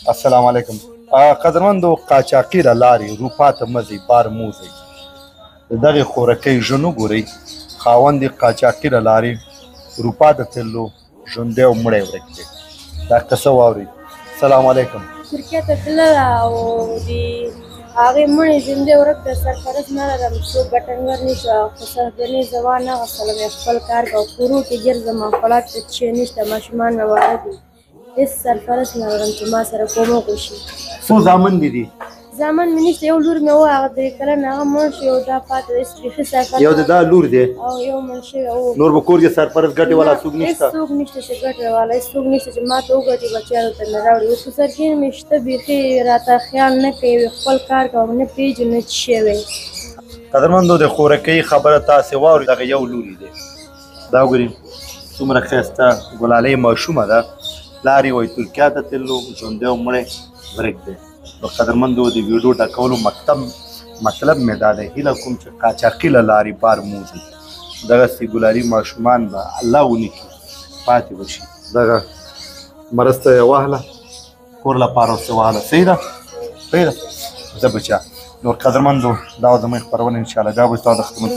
السلام علیکم. قدرمندو قاچاقي له لارې اروپا ته مزئ بار موزئ د دغې خورکۍ ژوند وګورئ. خاوند یې قاچاقي له لارې اروپا ته تللو ژوندی او مړی ورک دی. دا قصه واورئ. السلام علیکم. ترکیه ته تلله او د هغې مړی ژوندی ورک دی. سرپرست نه لرم، څوک ګټنګر نشته، خو سهارنۍ زه وانهغستلم، خپل کار کوه، کورو کې ګرځم، خوراک ته څه نشته، ماشومان مې واړه دي، هېڅ سرپرست نه لرم چې ما سره کومک وشي. څو زامن دي دي؟ زامن مې نشته، یو لور مې و، هغه 3 کلن، هغه مړ شو، یو دا پاتې دی، بیخي سرپرست یو د دا لور دی او یو مړ شوی و. نور به کور کې سرپرست ګټې والا څوک نشته؟ هېڅ څوک نشته چې ګټې والا، هېڅ څوک نشته چې ما ته وګټي، بچیانو ته مې راوړي. اوس خسرګین مې شته، بیخي راته خیال نه کوي، خپل کار کوم، نه پېژنم چې شوی. قدرمندو د خورکۍ خبره تاسې واورئ. دغه یو لوري دی، دا وګورئ څومره ښایسته ګلالۍ ماشومه ده. پلار یې وایي ترکیه ته تللو ژوندی او مړی ورک دی. نو قدرمندو د ویډیو ډکولو مطلب مې دا دی، هیله کوم چې قاچاقي له لارې بار موزئ. دغسې ګلالي ماشومان به الله ونه کړي پاتې به شي. دغه مرسته یې واهله، کور لپاره ورته واهله. صحیح ده؟ صحیح ده؟ زه بچا نور قدرمندو دا و زموږ خپرونه انشاءالله بیا به ستا د خدمت